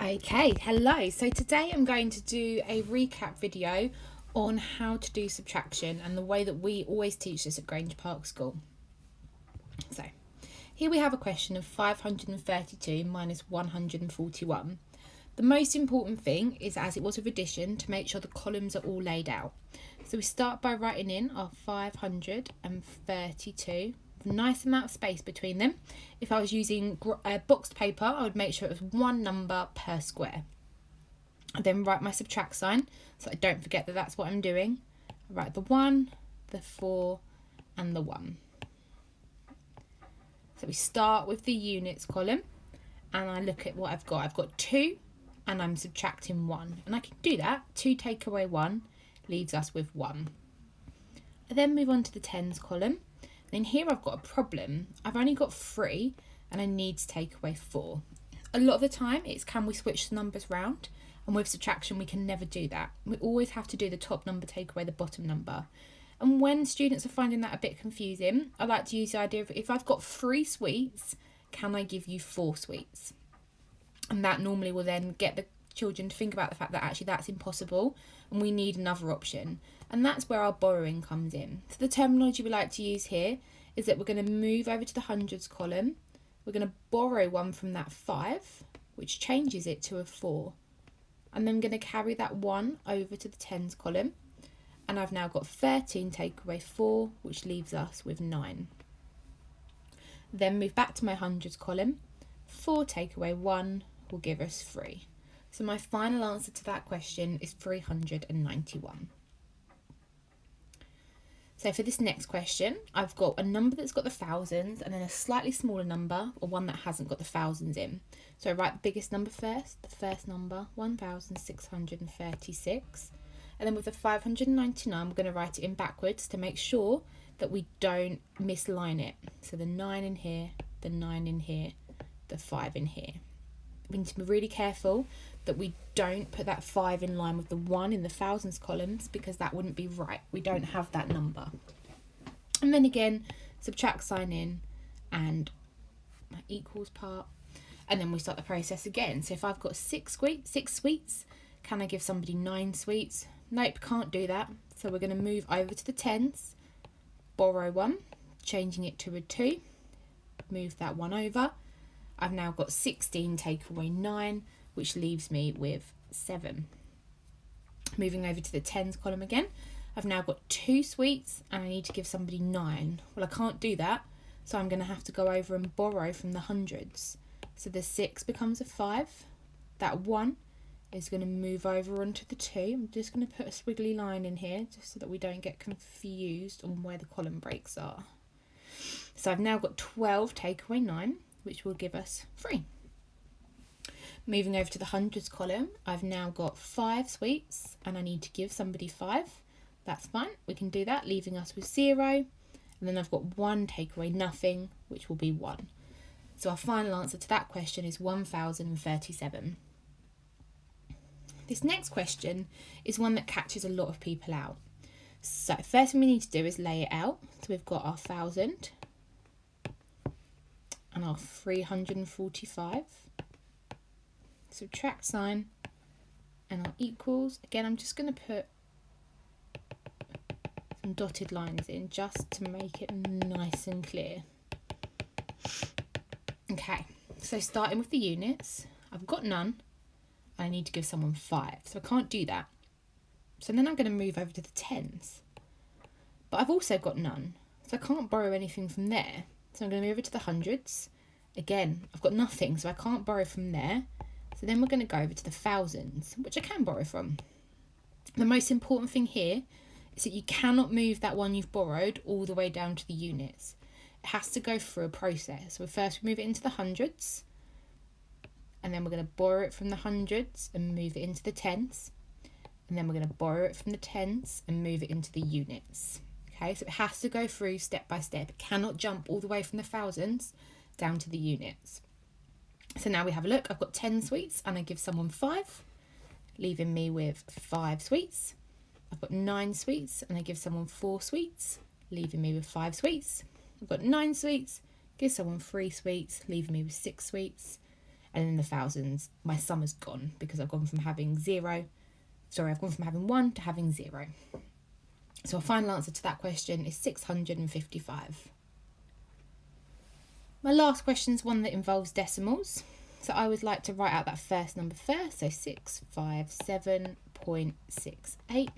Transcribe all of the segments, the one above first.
Okay, hello. So today I'm going to do a recap video on how to do subtraction and the way that we always teach this at Grange Park School. So here we have a question of 532 minus 141. The most important thing is, as it was with addition, to make sure the columns are all laid out. So we start by writing in our 532. Nice amount of space between them. If I was using boxed paper, I would make sure it was one number per square. I then write my subtract sign so I don't forget that that's what I'm doing. I write the 1, the 4 and the 1. So we start with the units column and I look at what I've got. I've got 2 and I'm subtracting 1, and I can do that. 2 take away 1 leaves us with 1. I then move on to the tens column. Then here I've got a problem. I've only got 3 and I need to take away 4. A lot of the time it's can we switch the numbers round, and with subtraction we can never do that. We always have to do the top number take away the bottom number. And when students are finding that a bit confusing, I like to use the idea of, if I've got 3 sweets, can I give you 4 sweets? And that normally will then get the children to think about the fact that actually that's impossible and we need another option. And that's where our borrowing comes in. So the terminology we like to use here is that we're going to move over to the hundreds column. We're going to borrow 1 from that 5, which changes it to a 4. And then I'm going to carry that 1 over to the tens column. And I've now got 13 take away 4, which leaves us with 9. Then move back to my hundreds column. 4 take away 1 will give us 3. So my final answer to that question is 391. So for this next question, I've got a number that's got the thousands and then a slightly smaller number, or one that hasn't got the thousands in. So I write the biggest number first, the first number, 1,636. And then with the 599, we're going to write it in backwards to make sure that we don't misline it. So the 9 in here, the 9 in here, the 5 in here. We need to be really careful that we don't put that 5 in line with the 1 in the thousands columns, because that wouldn't be right. We don't have that number. And then again, subtract sign in and my equals part. And then we start the process again. So if I've got 6 sweets, can I give somebody 9 sweets? Nope, can't do that. So we're going to move over to the tens, borrow 1, changing it to a 2, move that 1 over. I've now got 16 take away 9, which leaves me with 7. Moving over to the tens column again, I've now got 2 sweets and I need to give somebody 9. Well, I can't do that, so I'm going to have to go over and borrow from the hundreds. So the 6 becomes a 5. That 1 is going to move over onto the 2. I'm just going to put a squiggly line in here just so that we don't get confused on where the column breaks are. So I've now got 12 take away 9, which will give us 3. Moving over to the hundreds column, I've now got 5 sweets and I need to give somebody 5. That's fine, we can do that, leaving us with 0. And then I've got 1 take away nothing, which will be 1. So our final answer to that question is 1,037. This next question is one that catches a lot of people out. So first thing we need to do is lay it out. So we've got our 1,000 and our 345, subtract sign and our equals. Again, I'm just going to put some dotted lines in just to make it nice and clear. Okay, so starting with the units, I've got none. I need to give someone 5, so I can't do that. So then I'm going to move over to the tens, but I've also got none, so I can't borrow anything from there. So I'm going to move over to the hundreds. Again, I've got nothing, so I can't borrow from there. So then we're going to go over to the thousands, which I can borrow from. The most important thing here is that you cannot move that one you've borrowed all the way down to the units. It has to go through a process. So first we move it into the hundreds, and then we're going to borrow it from the hundreds and move it into the tens. And then we're going to borrow it from the tens and move it into the units. Okay, so it has to go through step by step. It cannot jump all the way from the thousands down to the units. So now we have a look. I've got 10 sweets and I give someone 5, leaving me with 5 sweets. I've got 9 sweets and I give someone 4 sweets, leaving me with 5 sweets. I've got 9 sweets, give someone 3 sweets, leaving me with 6 sweets. and in the thousands, my sum has gone because I've gone from having 1 to having 0. So our final answer to that question is 655. My last question is one that involves decimals. So I would like to write out that first number first, so 657.68.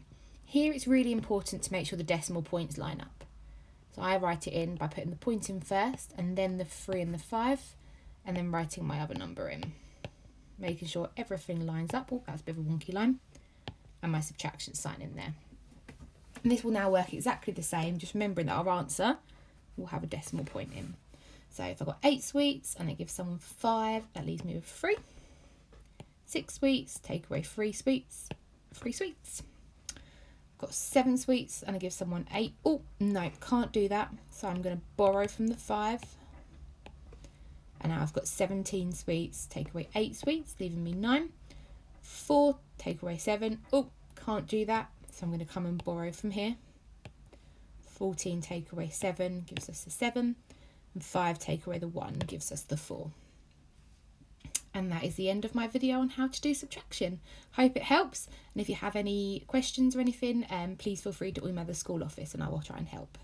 Here it's really important to make sure the decimal points line up. So I write it in by putting the point in first, and then the 3 and the 5, and then writing my other number in. Making sure everything lines up. Oh, that's a bit of a wonky line. And my subtraction sign in there. And this will now work exactly the same, just remembering that our answer will have a decimal point in. So if I've got 8 sweets and I give someone 5, that leaves me with 3. 6 sweets, take away 3 sweets, 3 sweets. I've got 7 sweets and I give someone 8. Oh, no, can't do that. So I'm going to borrow from the 5. And now I've got 17 sweets, take away 8 sweets, leaving me 9. 4, take away 7. Oh, can't do that. So I'm going to come and borrow from here. 14 take away 7 gives us the 7. And 5 take away the 1 gives us the 4. And that is the end of my video on how to do subtraction. Hope it helps. And if you have any questions or anything, please feel free to email the school office and I will try and help.